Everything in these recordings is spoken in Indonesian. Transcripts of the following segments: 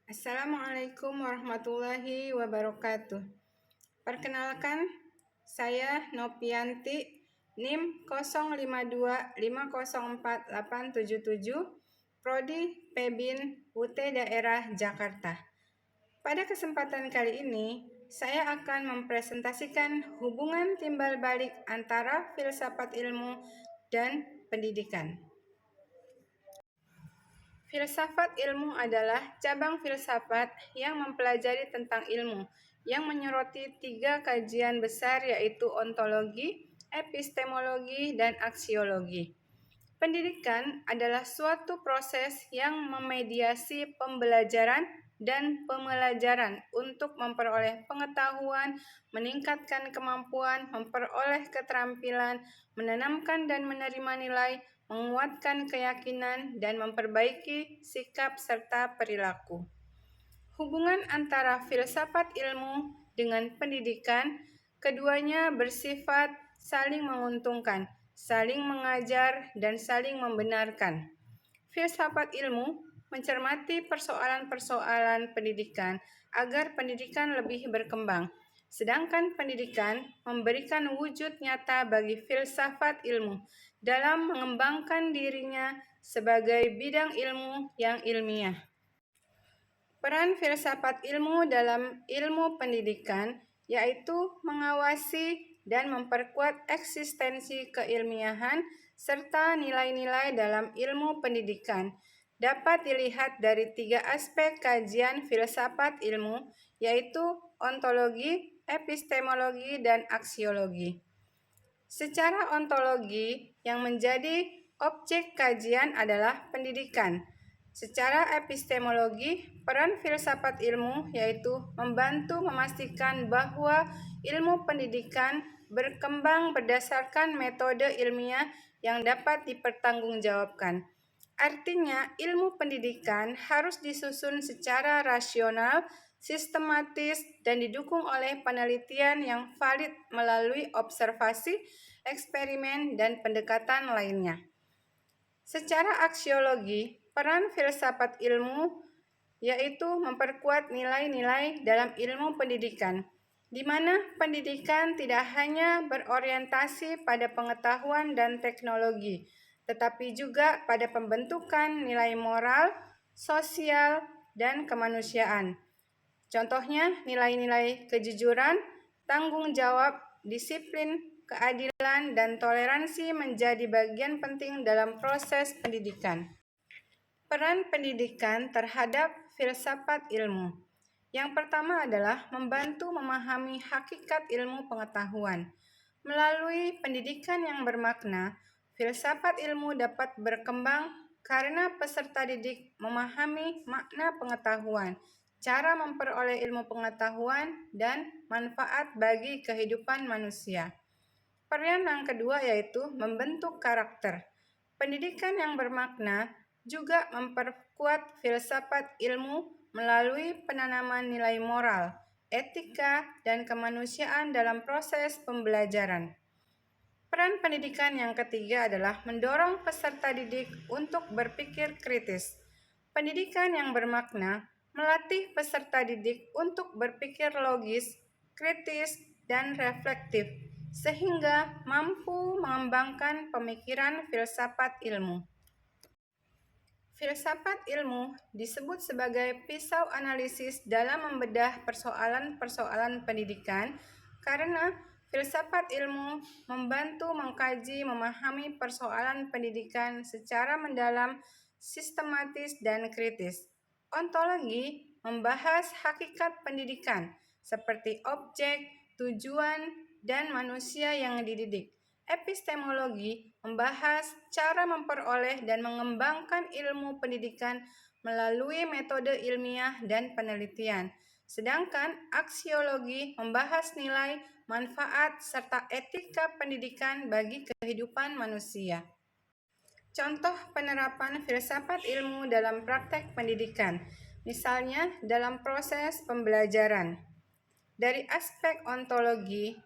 Assalamualaikum warahmatullahi wabarakatuh. Perkenalkan, saya Nopianti, NIM 0525048877, Prodi Pebin UT Daerah Jakarta. Pada kesempatan kali ini, saya akan mempresentasikan hubungan timbal balik antara filsafat ilmu dan pendidikan. Filsafat ilmu adalah cabang filsafat yang mempelajari tentang ilmu, yang menyoroti 3 kajian besar yaitu ontologi, epistemologi, dan aksiologi. Pendidikan adalah suatu proses yang memediasi pembelajaran dan pembelajaran untuk memperoleh pengetahuan, meningkatkan kemampuan, memperoleh keterampilan, menanamkan dan menerima nilai, menguatkan keyakinan, dan memperbaiki sikap serta perilaku. Hubungan antara filsafat ilmu dengan pendidikan, keduanya bersifat saling menguntungkan, saling mengajar, dan saling membenarkan. Filsafat ilmu mencermati persoalan-persoalan pendidikan agar pendidikan lebih berkembang, sedangkan pendidikan memberikan wujud nyata bagi filsafat ilmu dalam mengembangkan dirinya sebagai bidang ilmu yang ilmiah. Peran filsafat ilmu dalam ilmu pendidikan yaitu mengawasi dan memperkuat eksistensi keilmiahan serta nilai-nilai dalam ilmu pendidikan. Dapat dilihat dari 3 aspek kajian filsafat ilmu, yaitu ontologi, epistemologi, dan aksiologi. Secara ontologi, yang menjadi objek kajian adalah pendidikan. Secara epistemologi, peran filsafat ilmu yaitu membantu memastikan bahwa ilmu pendidikan berkembang berdasarkan metode ilmiah yang dapat dipertanggungjawabkan. Artinya, ilmu pendidikan harus disusun secara rasional, sistematis, dan didukung oleh penelitian yang valid melalui observasi, eksperimen, dan pendekatan lainnya. Secara aksiologi, peran filsafat ilmu yaitu memperkuat nilai-nilai dalam ilmu pendidikan, di mana pendidikan tidak hanya berorientasi pada pengetahuan dan teknologi, tetapi juga pada pembentukan nilai moral, sosial, dan kemanusiaan. Contohnya nilai-nilai kejujuran, tanggung jawab, disiplin, keadilan, dan toleransi menjadi bagian penting dalam proses pendidikan. Peran pendidikan terhadap filsafat ilmu. Yang pertama adalah membantu memahami hakikat ilmu pengetahuan. Melalui pendidikan yang bermakna, filsafat ilmu dapat berkembang karena peserta didik memahami makna pengetahuan, cara memperoleh ilmu pengetahuan, dan manfaat bagi kehidupan manusia. Peran yang kedua yaitu membentuk karakter. Pendidikan yang bermakna juga memperkuat filsafat ilmu melalui penanaman nilai moral, etika, dan kemanusiaan dalam proses pembelajaran. Peran pendidikan yang ketiga adalah mendorong peserta didik untuk berpikir kritis. Pendidikan yang bermakna melatih peserta didik untuk berpikir logis, kritis, dan reflektif, sehingga mampu mengembangkan pemikiran filsafat ilmu. Filsafat ilmu disebut sebagai pisau analisis dalam membedah persoalan-persoalan pendidikan karena filsafat ilmu membantu mengkaji, memahami persoalan pendidikan secara mendalam, sistematis, dan kritis. Ontologi membahas hakikat pendidikan seperti objek, tujuan, dan manusia yang dididik. Epistemologi membahas cara memperoleh dan mengembangkan ilmu pendidikan melalui metode ilmiah dan penelitian. Sedangkan aksiologi membahas nilai, manfaat, serta etika pendidikan bagi kehidupan manusia. Contoh penerapan filsafat ilmu dalam praktek pendidikan, misalnya dalam proses pembelajaran. Dari aspek ontologi,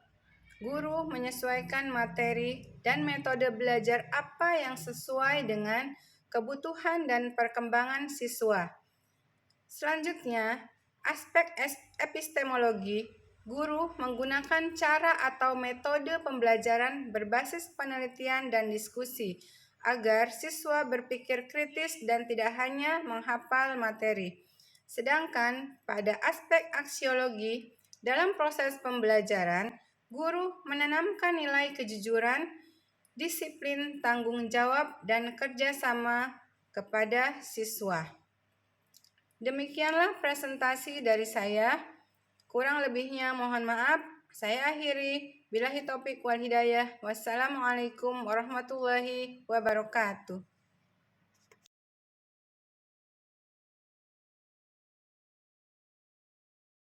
guru menyesuaikan materi dan metode belajar apa yang sesuai dengan kebutuhan dan perkembangan siswa. Selanjutnya, aspek epistemologi. Guru menggunakan cara atau metode pembelajaran berbasis penelitian dan diskusi agar siswa berpikir kritis dan tidak hanya menghafal materi. Sedangkan pada aspek aksiologi, dalam proses pembelajaran, guru menanamkan nilai kejujuran, disiplin, tanggung jawab, dan kerjasama kepada siswa. Demikianlah presentasi dari saya. Kurang lebihnya mohon maaf. Saya akhiri. Billahi taufik wal hidayah. Wassalamualaikum warahmatullahi wabarakatuh.